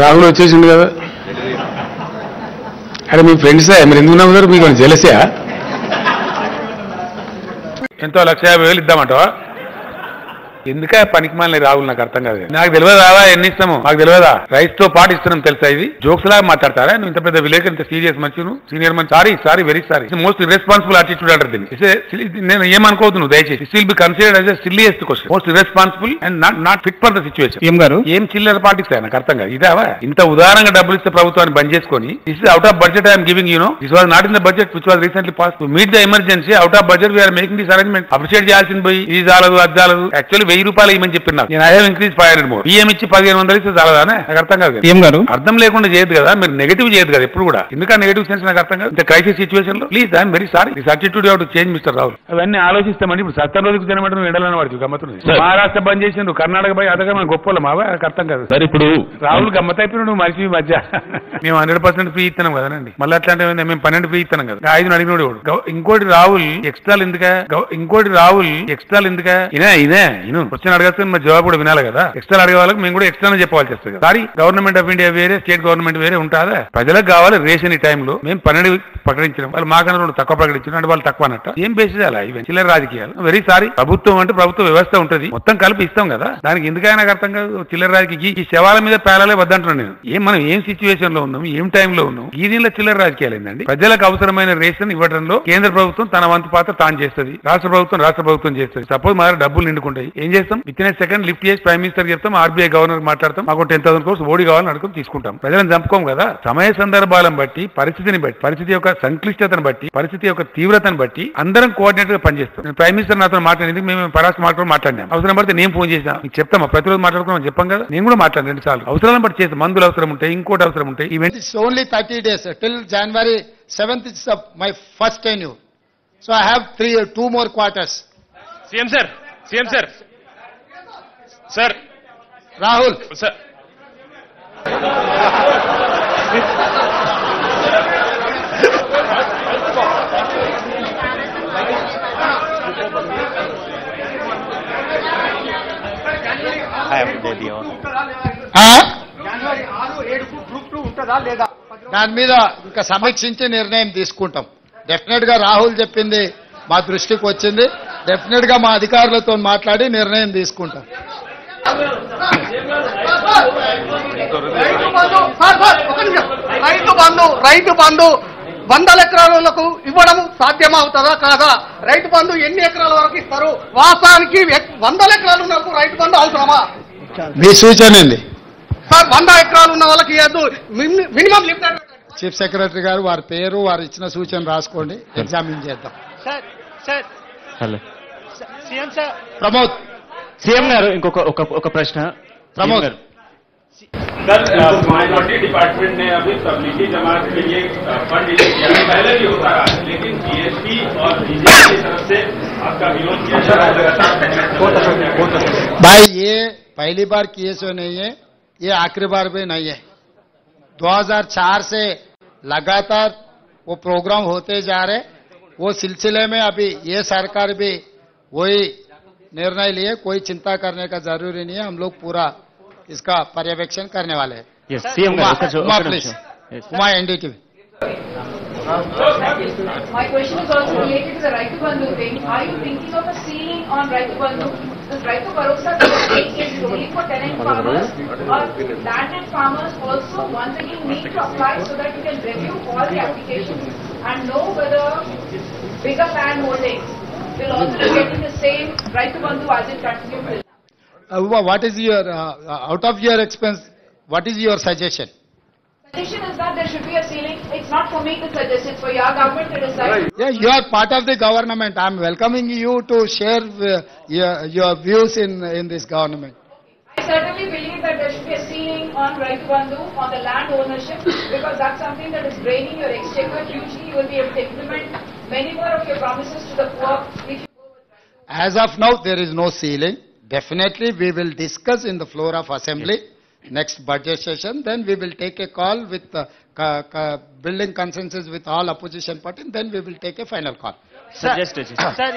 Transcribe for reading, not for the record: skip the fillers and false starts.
రాహుల్ వచ్చేసిండు కదా. అరే మీ ఫ్రెండ్సే, మీరు ఎందుకు నమ్ముతారు? మీకు జలసా? ఎంతో 1,50,000 ఇద్దామంటావా? ఎందుక పనికి మాలిన రాహుల్? నాకు అర్థం కాదు. నాకు తెలియదా ఎన్ని ఇస్తాము? మాకు తెలియదా? రైస్ తో పాటు ఇస్తున్నాం తెలుసా? ఇది జోక్స్ లాగా మాట్లాడతారా? నువ్వు ఇంత పెద్ద విలేజ్, ఇంత సీరియస్ మంచి సీనియర్ మంచి. Sorry very sorry. Most irresponsible attitude అంటారు దీన్ని. నేను ఏమనుకోవద్దు నువ్వు దయచేసి. This will be considered as a silliest question. Most irresponsible and not fit for the situation. ఏం గారు ఏం చిల్లర పార్టీస్ నాకు అర్థం కాదు. ఇదావా ఇంత ఉదారంగా డబ్బులు ఇస్తే ప్రభుత్వాన్ని బంద్ చేసుకొని this is out of budget I'm giving you no. This was not in the budget which was recently pass. To meet the emergency out of budget we're making this arrangement. Appreciate చేయాల్సింది పోయి ఇది చాలదు అది చాలదు. Actually 1,000 రూపాయలు ఇవ్వమని చెప్పిన నేను ఐ హావ్ ఇంక్రీజ్ 500 మోర్. బియ్యం ఇచ్చి 1,500 ఇస్తే చాలదానే? నాకు అర్థం కాదు. ఏం గారు అర్థం లేకుండా చేయదు కదా మీరు. నెగటివ్ చేయదు కదా ఎప్పుడు కూడా. ఎందుకంటే నెగటివ్ సెన్స్ నాకు అర్థం కాదు. ఇంత క్రైసిస్ సిచువేషన్ లో please I'm very sorry. This attitude you have to change mister Rahul. అవన్నీ ఆలోచిస్తామండి. ఇప్పుడు 70 రోజులకు తినమంటే నువ్వు ఎండలని పడుతుంది. గమ్మతుంది. మహారాష్ట్ర బంద్ చేసిండు, కర్ణాటక పోయి అదగా మనం గొప్పలు మావా. నాకు అర్థం కాదు సార్. ఇప్పుడు రాహుల్ గమ్మత్ అయిపోయినా నువ్వు మనిషి మధ్య. మేము 100% ఫ్రీ ఇస్తున్నాం కదండి. మళ్ళీ అట్లాంటి మేము 12 ఫ్రీ ఇస్తున్నాం కదా. 5 అడిగినోడు. ఇంకోటి రాహుల్ ఎక్స్ట్రాలు ఎందుక ఇదే క్వశ్చన్ అడగాల్సి మరి జవాబు కూడా వినాలి కదా. ఎక్స్ట్రా అడిగే వాళ్ళకి మేము కూడా ఎక్స్ట్రా చెప్పాల్సి వస్తుంది. సారీ గవర్నమెంట్ ఆఫ్ ఇండియా వేరే, స్టేట్ గవర్నమెంట్ వేరే ఉంటుందా? ప్రజలకు కావాలి రేషన్. ఈ టైంలో మేము 12 ప్రకటించడం, వాళ్ళు మాకన్నా 2 తక్కువ ప్రకటించడం అంటే వాళ్ళు తక్కువ అన్నట్టు. ఏం బేసిస్ అలా ఇవన్నీ చిల్లర రాజకీయాలు. Very sorry. ప్రభుత్వం అంటే ప్రభుత్వ వ్యవస్థ ఉంటుంది, మొత్తం కలిపి ఇస్తాం కదా. దానికి ఎందుకైనా నాకు అర్థం కాదు చిల్లర రాజకీయ. ఈ శవాల మీద పేలాలే వద్దంటున్నాను నేను. మనం ఏం సిచ్యువేషన్ లో ఉన్నాం, ఏం టైంలో ఉన్నాం, ఈ దీనిలో చిల్లర రాజకీయాలు ఏంటండి? ప్రజలకు అవసరమైన రేషన్ ఇవ్వడంలో కేంద్ర ప్రభుత్వం తన వంతు పాత్ర తాను చేస్తుంది, రాష్ట్ర ప్రభుత్వం చేస్తుంది. సపోజ్ మన డబ్బులు నిండుకుంటాయి, ఏం చేస్తాం? విత్ ఇన్ సెకండ్ లిఫ్ట్ చేసి ప్రైమ్ మినిస్టర్ చెప్తాం, ఆర్బీఐ గవర్నర్ మాట్లాడతాం, మాకు 10,000 crores ఓడి కావాలని అడుగుని తీసుకుంటాం. ప్రజలను చంపుకోం కదా. సమయ సందర్భాలను బట్టి, పరిస్థితిని బట్టి, పరిస్థితి యొక్క సంక్లిష్టతను బట్టి, పరిస్థితి యొక్క తీవ్రతను బట్టి అందరం కోఆర్డినేట్ గా పనిచేస్తాం. ప్రైమ్ మినిస్టర్ నాతో మాట్లాడేందుకు మేము పరాష్ట్ర మాట్లాడినాం. అవసరం పడితే నేను ఫోన్ చేసినా మీకు చెప్తామా? ప్రతిరోజు మాట్లాడుకున్నాం చెప్పాం కదా. నేను కూడా మాట్లాడాను 2 సార్లు. అవసరాలను బట్టి చేస్తాం. మందులు అవసరం ఉంటాయి, ఇంకోటి అవసరం ఉంటాయి. Event only 30 days till January 7th is my first tenure. So I have 2 more quarters. CM sir. Sir. Rahul. Sir. దాని మీద ఇంకా సమీక్షించి నిర్ణయం తీసుకుంటాం. డెఫినెట్ గా రాహుల్ చెప్పింది మా దృష్టికి వచ్చింది. డెఫినెట్ గా మా అధికారులతో మాట్లాడి నిర్ణయం తీసుకుంటాం. రైతు బంధు 100 ఎకరాలకు ఇవ్వడం సాధ్యమవుతుందా కాదా? రైతు బంధు ఎన్ని ఎకరాల వరకు ఇస్తారు? వాస్తవానికి 100 ఎకరాలు ఉన్నప్పుడు రైతు బంధు అవసరమా? మీ సూచన ఏంది సార్? 100 ఎకరాలు ఉన్న వాళ్ళకి మినిమం లిమిట్. చీఫ్ సెక్రటరీ గారు వారి పేరు, వారు ఇచ్చిన సూచన రాసుకోండి, ఎగ్జామిన్ చేద్దాం. హలో ప్రమోద్. సీఎం గారు ఇంకొక ప్రశ్న. ప్రమోద్ గారు माइनॉरिटी डिपार्टमेंट ने अभी तबलीगी जमात के लिए फंड किया, पहले भी होता रहा, लेकिन बीएसपी और बीजेपी की तरफ से आपका विरोध किया जा रहा है। भाई ये पहली बार केस नहीं है, ये आखिरी बार भी नहीं है. 2004 से लगातार वो प्रोग्राम होते जा रहे. वो सिलसिले में अभी ये सरकार भी वही निर्णय लिए. कोई चिंता करने का जरूरी नहीं है. हम लोग पूरा इसका पर्यवेक्षण करने वाले हैं. Please Uma NDTV. My question is also related to the Raitu Bandhu thing. Are you thinking of a ceiling on Raitu Bandhu? This Raitu Bharosa is only for tenant farmers, or landed farmers also once again need to apply so that you can review all the applications and know whether bigger land holdings will also be getting the same Raitu Bandhu as it continues till now. What is your out of your expense? What is your suggestion? Suggestion is that there should be a ceiling. It's not for me to suggest. It's for your government to decide. Yeah, you are part of the government. I am welcoming you to share your views in this government. I certainly believe that there should be a ceiling on Raitu Bandhu, on the land ownership, because that's something that is draining your exchequer. Hugely, you will be able to implement many more of your promises to the poor if you go with. As of now, there is no ceiling. Definitely, we will discuss in the floor of assembly. Next budget session, then we will take a call with building consensus with all opposition parties, then we will take a final call. Suggested. Sir,